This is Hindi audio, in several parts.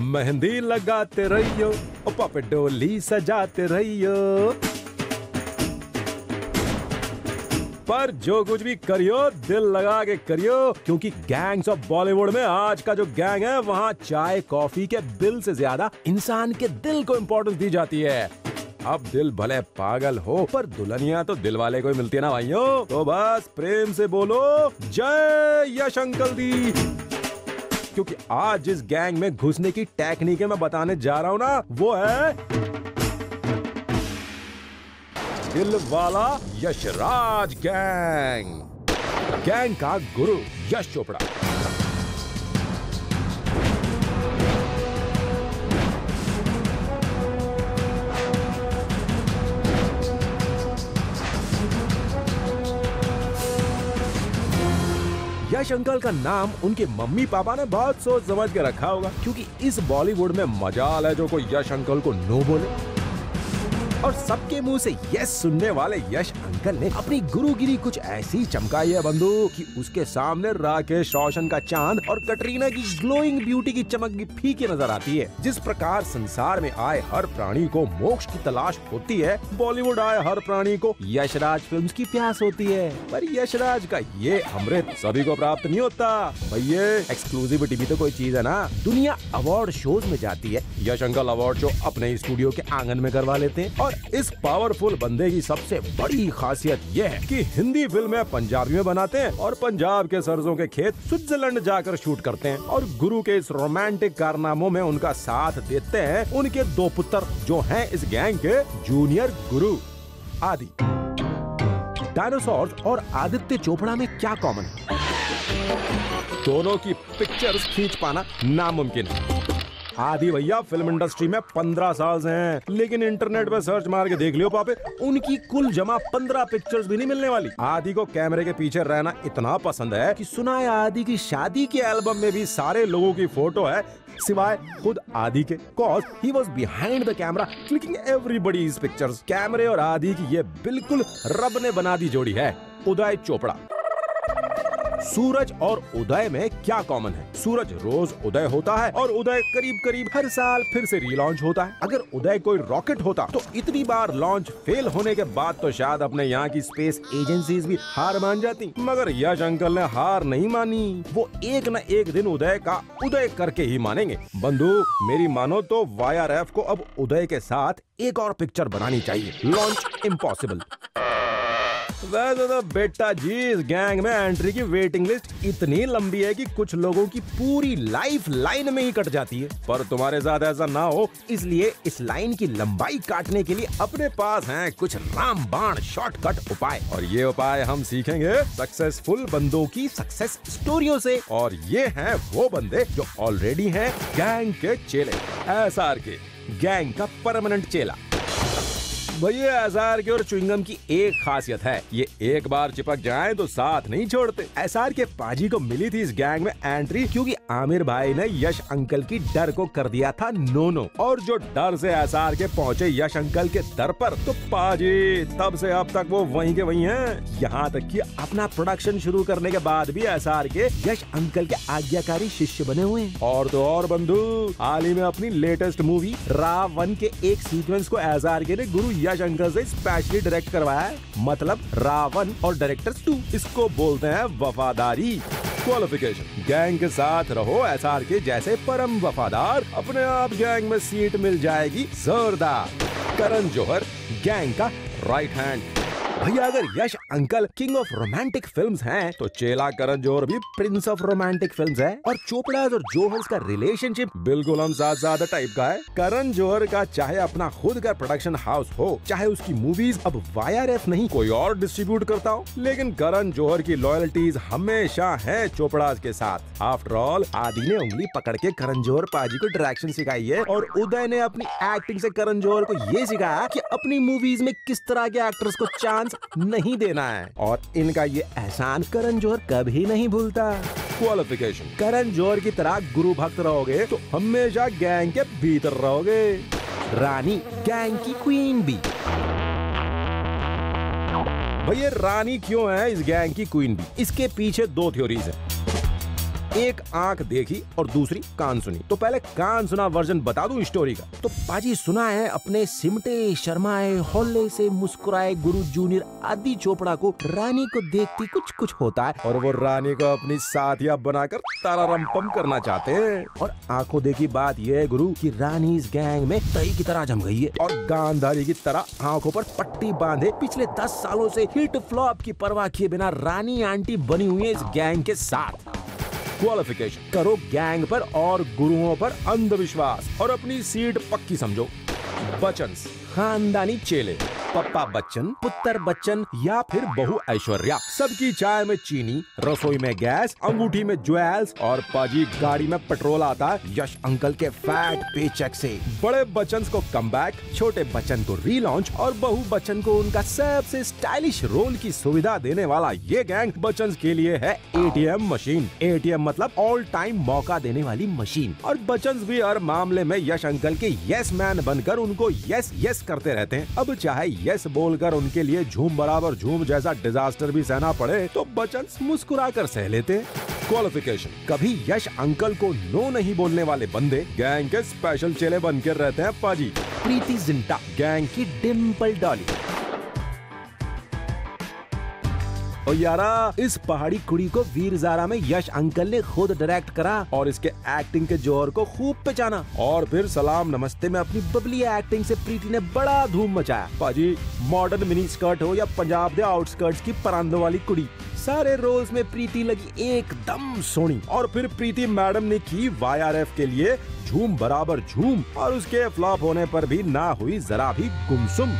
मेहंदी लगाते रहियो, पपेट डोली सजाते रहियो, पर जो कुछ भी करियो दिल लगा के करियो, क्योंकि गैंग्स ऑफ बॉलीवुड में आज का जो गैंग है वहाँ चाय कॉफी के बिल से ज्यादा इंसान के दिल को इम्पोर्टेंस दी जाती है। अब दिल भले पागल हो पर दुल्हनिया तो दिल वाले को ही मिलती है ना भाइयों। तो बस प्रेम से बोलो जय यश अंकल दी, क्योंकि आज जिस गैंग में घुसने की टेक्निक मैं बताने जा रहा हूँ ना वो है दिल वाला यशराज गैंग। गैंग का गुरु यश चोपड़ा। यश अंकल का नाम उनके मम्मी पापा ने बहुत सोच समझ के रखा होगा, क्योंकि इस बॉलीवुड में मजाल है जो कोई यश अंकल को नो बोले। और सबके मुंह से यस सुनने वाले यश अंकल ने अपनी गुरुगिरी कुछ ऐसी चमकाई है बंधु कि उसके सामने राकेश रोशन का चांद और कटरीना की ग्लोइंग ब्यूटी की चमक भी फीकी नजर आती है। जिस प्रकार संसार में आए हर प्राणी को मोक्ष की तलाश होती है, बॉलीवुड आए हर प्राणी को यशराज फिल्म्स की प्यास होती है। पर यशराज का ये अमृत सभी को प्राप्त नहीं होता भैया। एक्सक्लूसिविटी भी तो कोई चीज है ना। दुनिया अवार्ड शोज में जाती है, यश अंकल अवार्ड शो अपने स्टूडियो के आंगन में करवा लेते हैं। और इस पावरफुल बंदे की सबसे बड़ी खासियत यह है कि हिंदी फिल्में पंजाबी में बनाते हैं और पंजाब के सरसों के खेत स्विट्जरलैंड जाकर शूट करते हैं। और गुरु के इस रोमांटिक कारनामों में उनका साथ देते हैं उनके दो पुत्र जो हैं इस गैंग के जूनियर गुरु आदि। डायनासोर और आदित्य चोपड़ा में क्या कॉमन है? दोनों की पिक्चर्स खींच पाना नामुमकिन है। आदि भैया फिल्म इंडस्ट्री में 15 साल से हैं, लेकिन इंटरनेट पे सर्च मार के देख लियो पापे, उनकी कुल जमा 15 पिक्चर्स भी नहीं मिलने वाली। आदि को कैमरे के पीछे रहना इतना पसंद है कि सुना है आदि की शादी के एल्बम में भी सारे लोगों की फोटो है सिवाय खुद आदि के, cause he was behind the camera clicking everybody's pictures. कैमरे और आदि की ये बिल्कुल रब ने बना दी जोड़ी है। उदय चोपड़ा। सूरज और उदय में क्या कॉमन है? सूरज रोज उदय होता है और उदय करीब करीब हर साल फिर से रीलॉन्च होता है। अगर उदय कोई रॉकेट होता तो इतनी बार लॉन्च फेल होने के बाद तो शायद अपने यहाँ की स्पेस एजेंसीज भी हार मान जाती, मगर यश अंकल ने हार नहीं मानी। वो एक न एक दिन उदय का उदय करके ही मानेंगे। बंधु मेरी मानो तो YRF को अब उदय के साथ एक और पिक्चर बनानी चाहिए। Launch impossible. वैसे तो बेटा जी इस गैंग में एंट्री की वेटिंग लिस्ट इतनी लंबी है कि कुछ लोगों की पूरी लाइफ लाइन में ही कट जाती है। पर तुम्हारे साथ ऐसा ना हो, इसलिए इस लाइन की लंबाई काटने के लिए अपने पास हैं कुछ रामबाण शॉर्टकट उपाय। और ये उपाय हम सीखेंगे सक्सेसफुल बंदों की सक्सेस स्टोरियों से। और ये हैं वो बंदे जो ऑलरेडी हैं गैंग के चेले। SR के गैंग का परमानेंट चेला। भैया SR के और च्युइंगम की एक खासियत है, ये एक बार चिपक जाएं तो साथ नहीं छोड़ते। SR के पाजी को मिली थी इस गैंग में एंट्री क्योंकि आमिर भाई ने यश अंकल की डर को कर दिया था नो। और जो डर से SR के पहुंचे यश अंकल के दर पर, तो पाजी तब से अब तक वो वहीं के वहीं हैं। यहाँ तक कि अपना प्रोडक्शन शुरू करने के बाद भी SR के यश अंकल के आज्ञाकारी शिष्य बने हुए हैं। और तो और बंधु हाल ही में अपनी लेटेस्ट मूवी रावण के एक सीक्वेंस को SR के ने गुरु यश अंकल से स्पेशली डायरेक्ट करवाया है। मतलब रावण और डायरेक्टर्स 2, इसको बोलते हैं वफादारी। क्वालिफिकेशन, गैंग के साथ रहो SR के जैसे परम वफादार, अपने आप गैंग में सीट मिल जाएगी जोरदार। करण जौहर गैंग का राइट हैंड। भैया अगर Yash uncle king of romantic films हैं, तो चेला करण जौहर भी प्रिंस ऑफ रोमांटिक फिल्म्स है। और चोपड़ा और जौहर का रिलेशनशिप बिल्कुल हम साथ टाइप का है। करण जौहर का चाहे अपना खुद का प्रोडक्शन हाउस हो, चाहे उसकी मूवीज अब YRF नहीं कोई और डिस्ट्रीब्यूट करता हो, लेकिन करण जौहर की लॉयल्टीज हमेशा है चोपड़ा के साथ। आफ्टर ऑल आदि ने उंगली पकड़ के करण जौहर पाजी को डायरेक्शन सिखाई है, और उदय ने अपनी एक्टिंग से करण जौहर को ये सिखाया कि अपनी मूवीज में किस तरह के एक्टर्स को चांस नहीं देना है। और इनका ये एहसान करण जौहर कभी नहीं भूलता। क्वालिफिकेशन, करण जौहर की तरह गुरु भक्त रहोगे तो हमेशा गैंग के भीतर रहोगे। रानी गैंग की क्वीन भी। भैया रानी क्यों है इस गैंग की क्वीन भी? इसके पीछे 2 थ्योरीज है। एक आंख देखी और दूसरी कान सुनी। तो पहले कान सुना वर्जन बता दूं स्टोरी का। तो पाजी सुना है अपने सिमटे शर्माए हौले से मुस्कुराए गुरु जूनियर आदि चोपड़ा को रानी को देखती कुछ कुछ होता है और वो रानी को अपनी साथिया बनाकर तारारंपम करना चाहते हैं। और आंखों देखी बात यह है गुरु कि रानी इस गैंग में तई की तरह जम गई है और गांधारी की तरह आंखों पर पट्टी बांधे पिछले 10 सालों से हिट फ्लॉप की परवाह किए बिना रानी आंटी बनी हुई है इस गैंग के साथ। क्वालिफिकेशन करो गैंग पर और गुरुओं पर अंधविश्वास और अपनी सीट पक्की समझो। बच्चन खानदानी चेले, पप्पा बच्चन, पुत्र बच्चन या फिर बहू ऐश्वर्या, सबकी चाय में चीनी, रसोई में गैस, अंगूठी में ज्वेल्स और पाजी गाड़ी में पेट्रोल आता है यश अंकल के फैट पेचेक से। बड़े बच्चन को कमबैक, छोटे बच्चन को रीलॉन्च और बहू बच्चन को उनका सबसे स्टाइलिश रोल की सुविधा देने वाला ये गैंग बच्चन के लिए है एटीएम मशीन। एटीएम मतलब ऑल टाइम मौका देने वाली मशीन। और बच्चन भी हर मामले में यश अंकल के यस मैन बनकर उनको यस यस करते रहते हैं। अब चाहे यस बोलकर उनके लिए झूम बराबर झूम जैसा डिजास्टर भी सहना पड़े तो बच्चन मुस्कुरा कर सह लेते हैं। क्वालिफिकेशन कभी यश अंकल को नो नहीं बोलने वाले बंदे गैंग के स्पेशल चेले बनकर रहते हैं पाजी। प्रीति जिंटा गैंग की डिम्पल डॉली। और यारा इस पहाड़ी कुड़ी को वीर ज़ारा में यश अंकल ने खुद डायरेक्ट करा और इसके एक्टिंग के जोहर को खूब पहचाना और फिर सलाम नमस्ते में अपनी बबली एक्टिंग से प्रीति ने बड़ा धूम मचाया। पाजी मॉडर्न मिनी स्कर्ट हो या पंजाब दे आउटस्कर्ट्स की परांदों वाली कुड़ी, सारे रोल्स में प्रीति लगी एकदम सोनी। और फिर प्रीति मैडम ने की YRF के लिए झूम बराबर झूम और उसके फ्लॉप होने पर भी ना हुई जरा भी गुमसुम।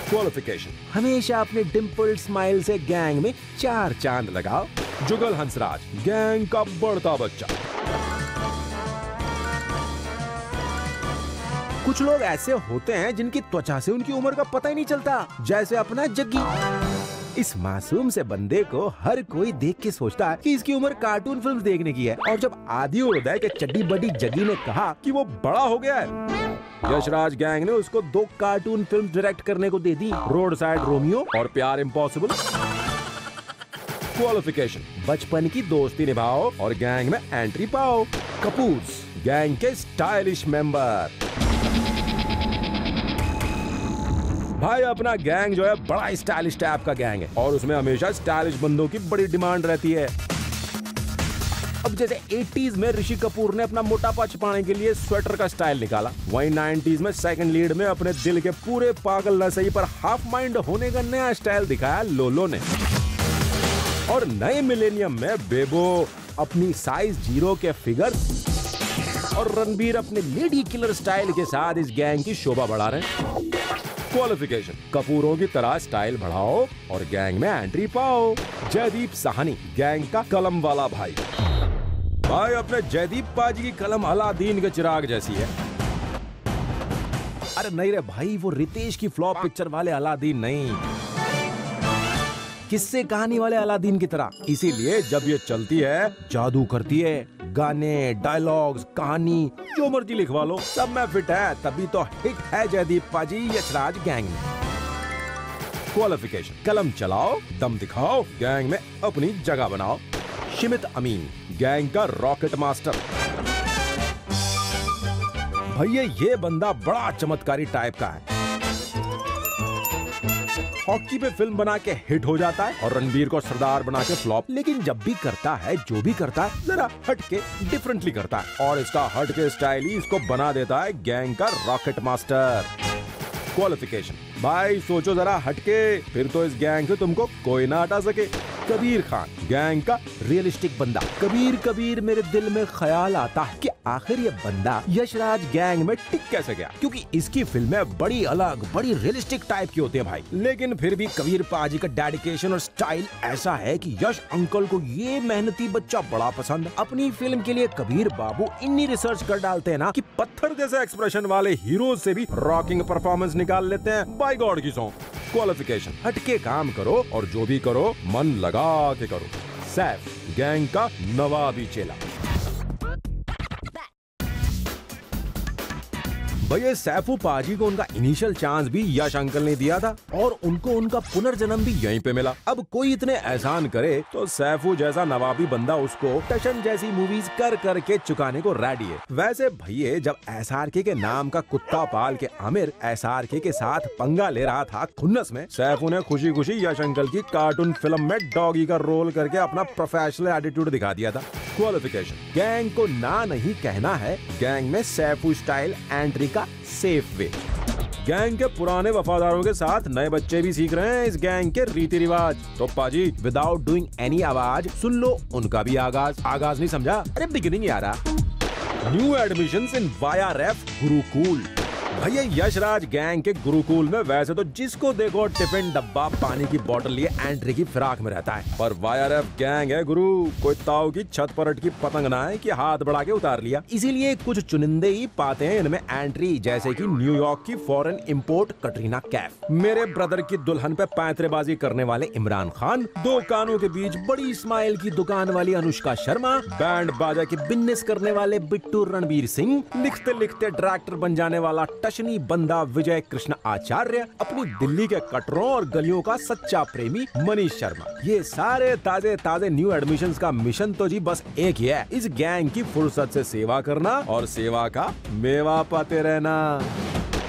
क्वालिफिकेशन हमेशा अपने डिम्पल स्माइल से गैंग में 4 चांद लगाओ। जुगल हंसराज गैंग का बढ़ता बच्चा। कुछ लोग ऐसे होते हैं जिनकी त्वचा से उनकी उम्र का पता ही नहीं चलता, जैसे अपना जग्गी। इस मासूम से बंदे को हर कोई देख के सोचता है कि इसकी उम्र कार्टून फिल्म देखने की है। और जब आदि उदय के चड्डी बड्डी जग्गी ने कहा कि वो बड़ा हो गया है, यशराज गैंग ने उसको 2 कार्टून फिल्म डायरेक्ट करने को दे दी, रोड साइड रोमियो और प्यार इम्पॉसिबल। क्वालिफिकेशन बचपन की दोस्ती निभाओ और गैंग में एंट्री पाओ। कपूर्स गैंग के स्टाइलिश मेंबर। भाई अपना गैंग जो है बड़ा स्टाइलिश टाइप का गैंग है और उसमें हमेशा स्टाइलिश बंदों की बड़ी डिमांड रहती है। अब जैसे 80s में ऋषि कपूर ने अपना मोटापा छिपाने के लिए स्वेटर का स्टाइल निकाला, वहीं 90s में सेकंड लीड में अपने दिल के पूरे पागल नशई पर हाफ माइंड होने का नया स्टाइल दिखाया लोलो ने। और नए मिलेनियम में बेबो अपनी साइज 0 के फिगर और रणबीर अपने लेडी किलर स्टाइल के साथ इस गैंग की शोभा बढ़ा रहे हैं। क्वालिफिकेशन कपूरों की तरह स्टाइल बढ़ाओ और गैंग में एंट्री पाओ। जयदीप साहनी गैंग का कलम वाला भाई। भाई अपने जयदीप पाजी की कलम अलादीन के चिराग जैसी है। अरे नहीं रे भाई, वो रितेश की फ्लॉप पिक्चर वाले अलादीन नहीं, किस्से कहानी वाले अलादीन की तरह। इसीलिए जब ये चलती है जादू करती है। गाने, डायलॉग्स, कहानी जो मर्जी लिखवा लो, सब में फिट है। तभी तो हिट है जयदीप पाजी यशराज गैंग में। क्वालिफिकेशन कलम चलाओ, दम दिखाओ, गैंग में अपनी जगह बनाओ। शिमित अमीन गैंग का रॉकेट मास्टर। भैया ये बंदा बड़ा चमत्कारी टाइप का है। हॉकी पे फिल्म बना के हिट हो जाता है और रणबीर को सरदार बना के फ्लॉप, लेकिन जब भी करता है जो भी करता है जरा हटके डिफरेंटली करता है और इसका हटके स्टाइल ही इसको बना देता है गैंग का रॉकेट मास्टर। क्वालिफिकेशन भाई सोचो जरा हटके, फिर तो इस गैंग से तुमको कोई ना हटा सके। कबीर खान गैंग का रियलिस्टिक बंदा। कबीर कबीर मेरे दिल में ख्याल आता है कि आखिर ये बंदा यशराज गैंग में टिक कैसे गया, क्योंकि इसकी फिल्में बड़ी अलग, बड़ी रियलिस्टिक टाइप की होती है भाई। लेकिन फिर भी कबीर पाजी का डेडिकेशन और स्टाइल ऐसा है कि यश अंकल को ये मेहनती बच्चा बड़ा पसंद है। अपनी फिल्म के लिए कबीर बाबू इतनी रिसर्च कर डालते हैं ना कि पत्थर जैसे एक्सप्रेशन वाले हीरोज से भी रॉकिंग परफॉर्मेंस निकाल लेते हैं। बाय गॉड की सॉन्ग। क्वालिफिकेशन हटके काम करो और जो भी करो मन लगा के करो। सैफ गैंग का नवाबी चेला। भैया सैफू पाजी को उनका इनिशियल चांस भी यश अंकल ने दिया था और उनको उनका पुनर्जन्म भी यहीं पे मिला। अब कोई इतने एहसान करे तो सैफू जैसा नवाबी बंदा उसको टशन जैसी मूवीज कर करके चुकाने को रेडी है। वैसे भैया जब SRK के नाम का कुत्ता पाल के आमिर SRK के साथ पंगा ले रहा था खुन्नस में, सैफू ने खुशी खुशी यश अंकल की कार्टून फिल्म में डॉगी का रोल करके अपना प्रोफेशनल एटीट्यूड दिखा दिया था। क्वालिफिकेशन, गैंग को ना नहीं कहना है, गैंग में सैफू स्टाइल एंट्री का सेफ वे। गैंग के पुराने वफादारों के साथ नए बच्चे भी सीख रहे हैं इस गैंग के रीति रिवाज। तो पाजी विदाउट डूइंग एनी आवाज सुन लो उनका भी आगाज नहीं समझा, अरे बिगिनिंग यारा। न्यू एडमिशंस इन YRF गुरुकुल। भैया यशराज गैंग के गुरुकुल में वैसे तो जिसको देखो टिफिन डब्बा पानी की बोतल लिए एंट्री की फिराक में रहता है, पर YRF गैंग है गुरु, कोई ताऊ की छत परट की पतंग ना है कि हाथ बढ़ा के उतार लिया। इसीलिए कुछ चुनिंदे ही पाते हैं इनमें एंट्री, जैसे कि न्यूयॉर्क की फॉरेन इंपोर्ट कटरीना कैफ, मेरे ब्रदर की दुल्हन पे पैंतरेबाजी करने वाले इमरान खान, दो कानों के बीच बड़ी स्माइल की दुकान वाली अनुष्का शर्मा, बैंड बाजा की बिजनेस करने वाले बिट्टू रणबीर सिंह, लिखते लिखते डायरेक्टर बन जाने वाला टशनी बंदा विजय कृष्ण आचार्य, अपनी दिल्ली के कटरों और गलियों का सच्चा प्रेमी मनीष शर्मा। ये सारे ताजे ताजे न्यू एडमिशंस का मिशन तो जी बस एक ही है, इस गैंग की फुर्सत से सेवा करना और सेवा का मेवा पाते रहना।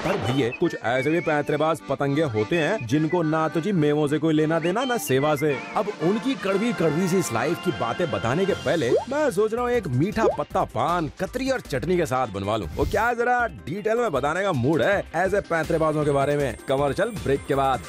पर भैया कुछ ऐसे भी पैंतरेबाज पतंगे होते हैं जिनको ना तो जी मेवों से कोई लेना देना ना सेवा से। अब उनकी कड़वी कड़वी सी इस लाइफ की बातें बताने के पहले मैं सोच रहा हूँ एक मीठा पत्ता पान कतरी और चटनी के साथ बनवा लूं। वो क्या जरा डिटेल में बताने का मूड है ऐसे पैंतरेबाजों के बारे में, कमर्शियल ब्रेक के बाद।